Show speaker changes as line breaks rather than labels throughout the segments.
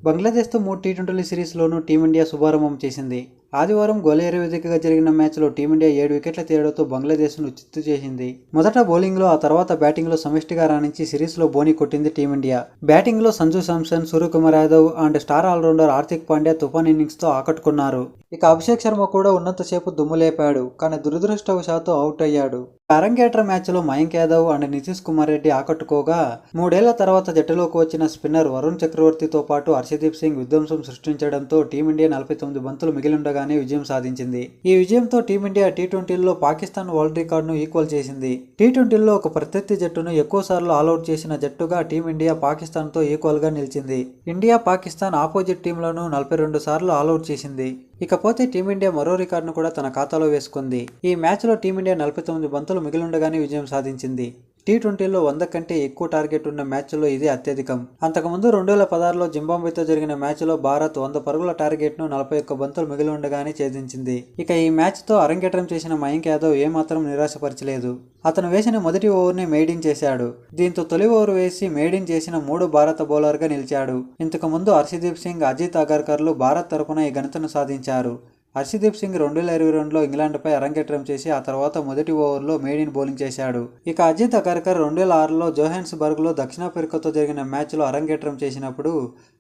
బంగ్లాదేశ్తో 3 T20 సిరీస్లోనూ team India శుభారంభం చేసింది. ఆదివారం గోలేరు వేదికగా జరిగిన మ్యాచ్లో టీమిండియా 7 వికెట్ల తేడాతో బంగ్లాదేశ్ను చిత్తు చేసింది. మొదట బౌలింగ్లో, ఆ తర్వాత బ్యాటింగ్లో సమిష్టిగా రాణించి సిరీస్లో బోణీ కొట్టింది టీమిండియా. బ్యాటింగ్లో Sanju Samson, Suryakumar Yadav and star all rounder Hardik Pandya తుఫాన్ ఇన్నింగ్స్తో ఆకట్టుకున్నారు. ఇక అభిషేక్ శర్మ కూడా ఉన్నంతసేపు దుమ్ములేపాడు, కానీ దురదృష్టవశాత్తు అవుట్ అయ్యాడు. అరంగేట్ర మ్యాచ్లో మయాంక్ యాదవ్ అండ్ నితీష్ కుమార్ రెడ్డి ఆకట్టుకోగా, 3 ఏళ్ల తర్వాత జట్టులోకి వచ్చిన స్పిన్నర్ వరుణ్ చక్రవర్తితో పాటు హర్షదీప్ సింగ్ విధ్వంసం సృష్టించడంతో టీమిండియా 49 బంతులు మిగిలుండగానే విజయం సాధించింది. ఈ విజయంతో టీమిండియా టీ20లో పాకిస్తాన్ వరల్డ్ రికార్డును ఈక్వల్ చేసింది. టీ20లో ఒక ప్రత్యర్థి జట్టును ఎక్కువసార్లు ఆల్అౌట్ చేసిన జట్టుగా టీమిండియా పాకిస్తాన్తో ఈక్వల్గా నిలిచింది. ఇండియా, పాకిస్తాన్ ఆపోజిట్ టీంలను 42 సార్లు ఆల్అౌట్ చేసింది. ఇకపోతే టీమిండియా మరో రికార్డును కూడా తన ఖాతాలో వేసుకుంది. ఈ మ్యాచ్లో టీమిండియా 49 బంతులు మిగిలుండగానే విజయం సాధించింది. టీ20లో 100 కంటే ఎక్కువ టార్గెట్ ఉన్న మ్యాచ్లో ఇది అత్యధికం. అంతకుముందు 2016లో జింబాబ్వేతో జరిగిన మ్యాచ్లో భారత్ 100 పరుగుల టార్గెట్ను 41 బంతులు మిగిలి ఉండగానే ఛేదించింది. ఇక ఈ మ్యాచ్తో అరంగేట్రం చేసిన మయాంక్ యాదవ్ ఏమాత్రం నిరాశపరచలేదు. అతను వేసిన మొదటి ఓవర్ని మెయిడిన్ చేశాడు. దీంతో తొలి ఓవర్ వేసి మెయిడిన్ చేసిన 3 భారత బౌలర్గా నిలిచాడు. ఇంతకు ముందు హర్షదీప్ సింగ్, అజిత్ అగర్కర్లు భారత్ తరపున ఈ ఘనతను సాధించారు. హర్షదీప్ సింగ్ 2022లో ఇంగ్లాండ్పై అరంగేట్రం చేసి ఆ తర్వాత మొదటి ఓవర్లో మెయిడిన్ బౌలింగ్ చేశాడు. ఇక అజిత్ అగర్కర్ 2006లో జోహాన్స్బర్గ్లో దక్షిణాఫ్రికాతో జరిగిన మ్యాచ్లో అరంగేట్రం చేసినప్పుడు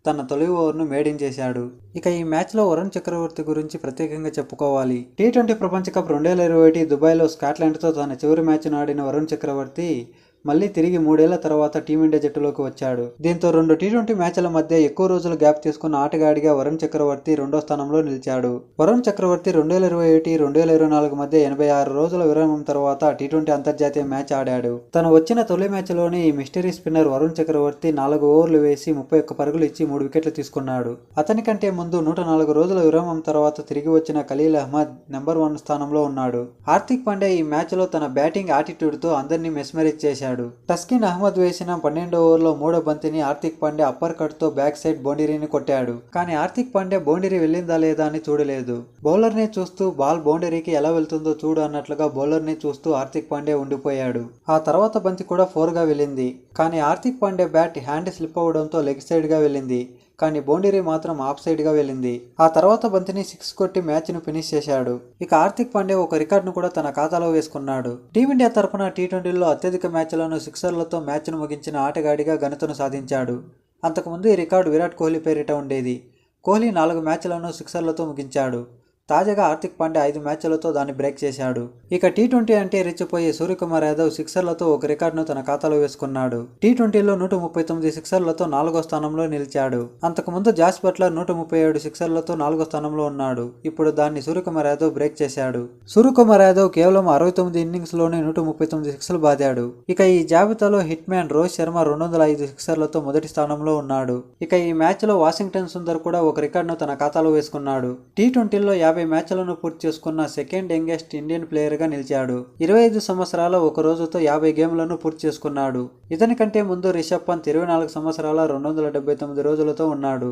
తన తొలి ఓవర్ను మెయిడిన్ చేశాడు. ఇక ఈ మ్యాచ్లో వరుణ్ చక్రవర్తి గురించి ప్రత్యేకంగా చెప్పుకోవాలి. టీ20 ప్రపంచ కప్ 2021 దుబాయ్లో స్కాట్లాండ్తో తన చివరి మ్యాచ్ను ఆడిన వరుణ్ చక్రవర్తి మళ్లీ తిరిగి 3 ఏళ్ల తర్వాత టీమిండియా జట్టులోకి వచ్చాడు. దీంతో 2 టీ20 మ్యాచ్ల మధ్య ఎక్కువ రోజులు గ్యాప్ తీసుకున్న ఆటగాడిగా వరుణ్ చక్రవర్తి 2వ స్థానంలో నిలిచాడు. వరుణ్ చక్రవర్తి 2021-2024 మధ్య 86 రోజుల విరామం తర్వాత టీ20 అంతర్జాతీయ మ్యాచ్ ఆడాడు. తను వచ్చిన తొలి మ్యాచ్లోనే ఈ మిస్టరీ స్పిన్నర్ వరుణ్ చక్రవర్తి 4 ఓవర్లు వేసి 31 పరుగులు ఇచ్చి 3 వికెట్లు తీసుకున్నాడు. అతని కంటే ముందు 104 రోజుల విరామం తర్వాత తిరిగి వచ్చిన ఖలీల్ అహ్మద్ నెంబర్ 1 స్థానంలో ఉన్నాడు. హార్దిక్ పాండ్యా ఈ మ్యాచ్లో తన బ్యాటింగ్ యాటిట్యూడ్తో అందరినీ మెస్మరైజ్ చేశాడు. తస్కిన్ అహ్మద్ వేసిన 12వ ఓవర్లో 3వ బంతిని హార్దిక్ పాండ్యా అప్పర్ కట్తో బ్యాక్ సైడ్ బౌండరీని కొట్టాడు. కానీ హార్దిక్ పాండ్యా బౌండరీ వెళ్ళిందా లేదా అని చూడలేదు. బౌలర్ని చూస్తూ బాల్ బౌండరీకి ఎలా వెళ్తుందో చూడు అన్నట్లుగా బౌలర్ని చూస్తూ హార్దిక్ పాండ్యా ఉండిపోయాడు. ఆ తర్వాత బంతి కూడా 4గా వెళ్ళింది. కానీ Hardik Pandya bat hand slip అవడంతో లెగ్ సైడ్గా వెళ్ళింది. కానీ బౌండరీ మాత్రం ఆఫ్ సైడ్గా వెళ్ళింది. ఆ తర్వాత బంతిని 6 కొట్టి మ్యాచ్ను ఫినిష్ చేశాడు. ఇక హార్దిక్ పాండ్యా ఒక రికార్డును కూడా తన ఖాతాలో వేసుకున్నాడు. టీమిండియా తరఫున టీ20లో అత్యధిక మ్యాచ్లను సిక్సర్లతో మ్యాచ్ను ముగించిన ఆటగాడిగా ఘనతను సాధించాడు. అంతకుముందు ఈ రికార్డు విరాట్ కోహ్లీ పేరిట ఉండేది. కోహ్లీ 4 మ్యాచ్లను సిక్సర్లతో ముగించాడు. తాజాగా హార్దిక్ పాండ్యా 5 మ్యాచ్లతో దాన్ని బ్రేక్ చేశాడు. ఇక టీ20 అంటే రెచ్చిపోయే సూర్యకుమార్ యాదవ్ సిక్సర్లతో ఒక రికార్డును తన ఖాతాలో వేసుకున్నాడు. టీ20లో 139 సిక్సర్లతో 4వ స్థానంలో నిలిచాడు. అంతకుముందు జాస్ బట్లర్ 137 సిక్సర్లతో 4వ స్థానంలో ఉన్నాడు. ఇప్పుడు దాన్ని సూర్యకుమార్ యాదవ్ బ్రేక్ చేశాడు. సూర్యకుమార్ యాదవ్ కేవలం 69 ఇన్నింగ్స్లోనే 139 సిక్స్లు బాదాడు. ఇక ఈ జాబితాలో హిట్ మ్యాన్ రోహిత్ శర్మ 205 సిక్సర్లతో మొదటి స్థానంలో ఉన్నాడు. ఇక ఈ మ్యాచ్లో వాషింగ్టన్ సుందర్ కూడా ఒక రికార్డును తన ఖాతాలో వేసుకున్నాడు. టీ20లో 50 మ్యాచ్లను పూర్తి చేసుకున్న సెకండ్ యంగెస్ట్ ఇండియన్ ప్లేయర్గా నిలిచాడు. 25 సంవత్సరాల 1 రోజుతో 50 గేమ్లను పూర్తి చేసుకున్నాడు. ఇతని కంటే ముందు రిషబ్ పంత్ 24 సంవత్సరాల 279 రోజులతో ఉన్నాడు.